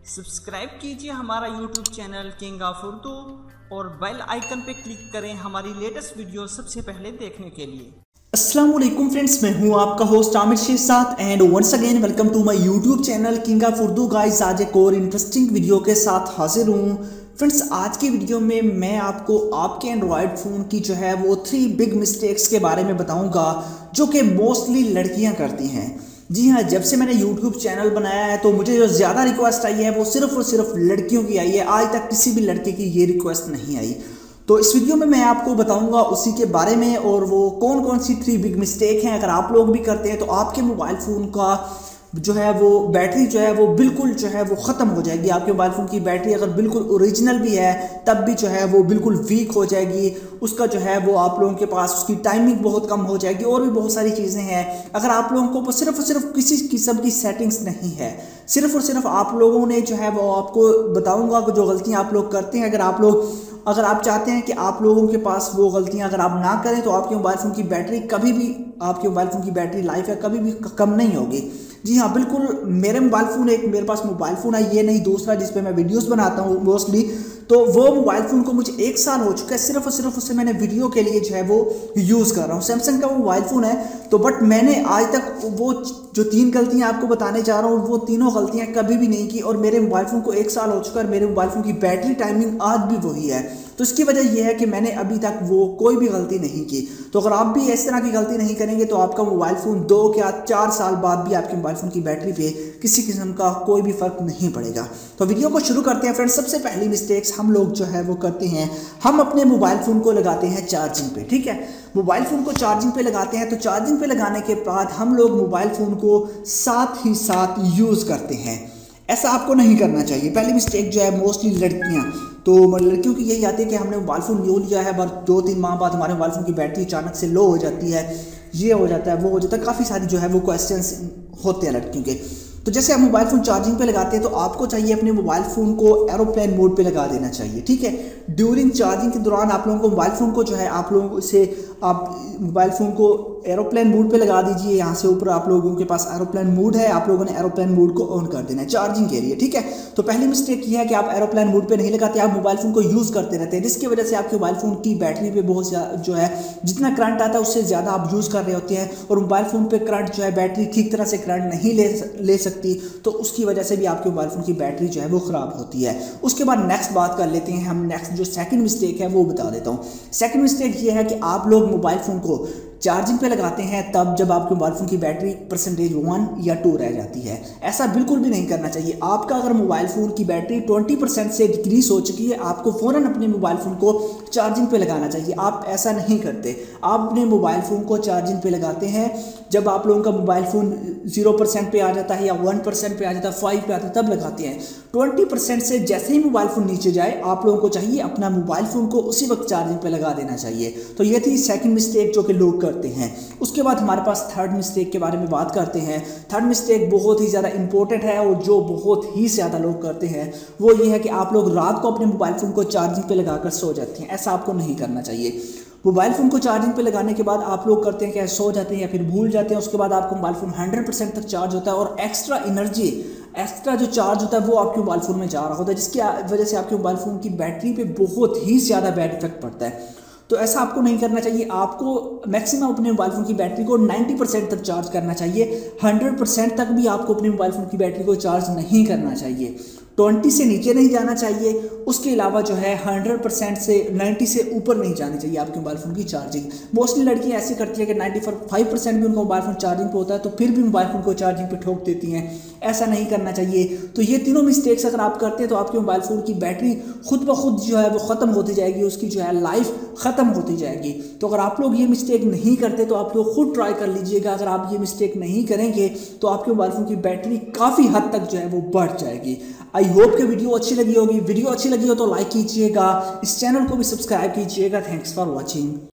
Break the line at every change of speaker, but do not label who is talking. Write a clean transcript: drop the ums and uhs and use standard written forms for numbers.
Subscribe कीजिए हमारा YouTube channel king of Urdu और बेल आइकन पे क्लिक करें हमारी लेटेस्ट वीडियो सबसे पहले देखने के लिए।
अस्सलाम वालेकुम फ्रेंड्स, मैं हूं आपका host Aamir Shersad and once again welcome to my YouTube channel king of Urdu. Guys, आज एक और इंटरेस्टिंग वीडियो के साथ हाजिर हूं। फ्रेंड्स, आज की वीडियो में मैं आपको आपके एंड्रॉयड फ़ोन की जो है वो 3 बिग मिस्टेक्स के बारे में बताऊंगा जो कि मोस्टली लड़कियां करती हैं। जी हाँ, जब से मैंने YouTube चैनल बनाया है तो मुझे जो ज़्यादा रिक्वेस्ट आई है वो सिर्फ और सिर्फ लड़कियों की आई है। आज तक किसी भी लड़के की ये रिक्वेस्ट नहीं आई। तो इस वीडियो में मैं आपको बताऊंगा उसी के बारे में और वो कौन कौन सी 3 बिग मिस्टेक हैं। अगर आप लोग भी करते हैं तो आपके मोबाइल फ़ोन का जो है वो बैटरी जो है वो बिल्कुल जो है वो ख़त्म हो जाएगी। आपके मोबाइल फ़ोन की बैटरी अगर बिल्कुल ओरिजिनल भी है तब भी जो है वो बिल्कुल वीक हो जाएगी। उसका जो है वो आप लोगों के पास उसकी टाइमिंग बहुत कम हो जाएगी और भी बहुत सारी चीज़ें हैं। अगर आप लोगों को सिर्फ और सिर्फ किसी किस्म की सेटिंग्स नहीं है, सिर्फ और सिर्फ आप लोगों ने जो है वो आपको बताऊँगा कि जो गलतियाँ आप लोग करते हैं, अगर आप चाहते हैं कि आप लोगों के पास वो गलतियां अगर आप ना करें तो आपके मोबाइल फ़ोन की बैटरी कभी भी आपके मोबाइल फ़ोन की बैटरी लाइफ है कभी भी कम नहीं होगी। जी हाँ, बिल्कुल। मेरे पास मोबाइल फ़ोन है, ये नहीं दूसरा जिस पे मैं वीडियोस बनाता हूँ मोस्टली। तो वो मोबाइल फ़ोन को मुझे 1 साल हो चुका है, सिर्फ और सिर्फ उसे मैंने वीडियो के लिए जो है वो यूज़ कर रहा हूँ। सैमसंग का वो मोबाइल फ़ोन है तो बट मैंने आज तक वो जो 3 गलतियाँ आपको बताने जा रहा हूँ वो तीनों गलतियाँ कभी भी नहीं की और मेरे मोबाइल फ़ोन को 1 साल हो चुका है। मेरे मोबाइल फ़ोन की बैटरी टाइमिंग आज भी वही है। तो इसकी वजह यह है कि मैंने अभी तक वो कोई भी गलती नहीं की। तो अगर आप भी इस तरह की गलती नहीं करेंगे तो आपका मोबाइल फ़ोन 2 या 4 साल बाद भी आपके मोबाइल फ़ोन की बैटरी पे किसी किस्म का कोई भी फ़र्क नहीं पड़ेगा। तो वीडियो को शुरू करते हैं फ्रेंड्स। सबसे पहली मिस्टेक्स हम लोग जो है वो करते हैं, हम अपने मोबाइल फ़ोन को लगाते हैं चार्जिंग पे। ठीक है, मोबाइल फ़ोन को चार्जिंग पे लगाते हैं तो चार्जिंग पे लगाने के बाद हम लोग मोबाइल फ़ोन को साथ ही साथ यूज़ करते हैं। ऐसा आपको नहीं करना चाहिए। पहली मिस्टेक जो है मोस्टली लड़कियों की यही आती है कि हमने मोबाइल फ़ोन यूँ लिया है पर 2-3 माह बाद हमारे मोबाइल फ़ोन की बैटरी अचानक से लो हो जाती है, ये हो जाता है, वो हो जाता है। काफ़ी सारी जो है वो क्वेश्चंस होते हैं लड़कियों के। तो जैसे आप मोबाइल फ़ोन चार्जिंग पे लगाते हैं तो आपको चाहिए अपने मोबाइल फ़ोन को एरोप्लेन मोड पे लगा देना चाहिए। ठीक है, ड्यूरिंग चार्जिंग के दौरान आप लोगों को मोबाइल फ़ोन को जो है आप मोबाइल फ़ोन को एरोप्लेन मोड पे लगा दीजिए। यहाँ से ऊपर आप लोगों के पास एरोप्लेन मोड है, आप लोगों ने एरोप्लेन मोड को ऑन कर देना है चार्जिंग के लिए। ठीक है, तो पहली मिस्टेक ये है कि आप एरोप्लेन मोड पे नहीं लगाते, आप मोबाइल फ़ोन को यूज़ करते रहते हैं, जिसकी वजह से आपके मोबाइल फ़ोन की बैटरी पे बहुत ज़्यादा जो है जितना करंट आता है उससे ज़्यादा आप यूज़ कर रहे होते हैं और मोबाइल फ़ोन पे करंट जो है बैटरी ठीक तरह से करंट नहीं ले सकती, तो उसकी वजह से भी आपके मोबाइल फ़ोन की बैटरी जो है वो ख़राब होती है। उसके बाद नेक्स्ट बात कर लेते हैं हम। नेक्स्ट जो सेकंड मिस्टेक है वो बता देता हूँ। सेकंड मिस्टेक ये है कि आप लोग मोबाइल फ़ोन को चार्जिंग पे लगाते हैं तब जब आपके मोबाइल फ़ोन की बैटरी परसेंटेज 1 या 2 रह जाती है। ऐसा बिल्कुल भी नहीं करना चाहिए। आपका अगर मोबाइल फ़ोन की बैटरी 20% से डिक्रीज हो चुकी है, आपको फ़ौरन अपने मोबाइल फ़ोन को चार्जिंग पे लगाना चाहिए। आप ऐसा नहीं करते, आप अपने मोबाइल फ़ोन को चार्जिंग पे लगाते हैं जब आप लोगों का मोबाइल फ़ोन 0% पे आ जाता है या 1% पे आ जाता है, 5 पे आता है, तब लगाते हैं। 20% से जैसे ही मोबाइल फ़ोन नीचे जाए आप लोगों को चाहिए अपना मोबाइल फ़ोन को उसी वक्त चार्जिंग पे लगा देना चाहिए। तो ये थी सेकंड मिस्टेक जो कि लोग करते हैं। उसके बाद हमारे पास थर्ड मिस्टेक के बारे में बात करते हैं। थर्ड मिस्टेक बहुत ही ज़्यादा इंपॉर्टेंट है और जो बहुत ही ज़्यादा लोग करते हैं वो ये है कि आप लोग रात को अपने मोबाइल फ़ोन को चार्जिंग पे लगाकर सो जाते हैं। ऐसा आपको नहीं करना चाहिए। मोबाइल फ़ोन को चार्जिंग पे लगाने के बाद आप लोग करते हैं कि सो जाते हैं या फिर भूल जाते हैं। उसके बाद आपका मोबाइल फ़ोन 100% तक चार्ज होता है और एक्स्ट्रा जो चार्ज होता है वो आपके मोबाइल फ़ोन में जा रहा होता है, जिसकी वजह से आपके मोबाइल फ़ोन की बैटरी पे बहुत ही ज़्यादा बैड इफेक्ट पड़ता है। तो ऐसा आपको नहीं करना चाहिए। आपको मैक्सिमम अपने मोबाइल फ़ोन की बैटरी को 90% तक चार्ज करना चाहिए। 100% तक भी आपको अपने मोबाइल फ़ोन की बैटरी को चार्ज नहीं करना चाहिए। 20 से नीचे नहीं जाना चाहिए। उसके अलावा जो है 100% से 90 से ऊपर नहीं जानी चाहिए आपके मोबाइल फ़ोन की चार्जिंग। मोस्टली लड़कियां ऐसी करती है कि 95% भी उनका मोबाइल फ़ोन चार्जिंग पे होता है तो फिर भी मोबाइल फ़ोन को चार्जिंग पे ठोक देती हैं। ऐसा नहीं करना चाहिए। तो ये तीनों मिस्टेक्स अगर आप करते हैं तो आपके मोबाइल फ़ोन की बैटरी खुद ब खुद जो है वो ख़त्म होती जाएगी, उसकी जो है लाइफ ख़त्म होती जाएगी। तो अगर आप लोग ये मिस्टेक नहीं करते तो आप लोग खुद ट्राई कर लीजिएगा। अगर आप ये मिस्टेक नहीं करेंगे तो आपके मोबाइल फ़ोन की बैटरी काफ़ी हद तक जो है वो बढ़ जाएगी। आई होप कि वीडियो अच्छी लगी होगी। वीडियो अच्छी लगी हो तो लाइक कीजिएगा, इस चैनल को भी सब्सक्राइब कीजिएगा। Thanks for watching.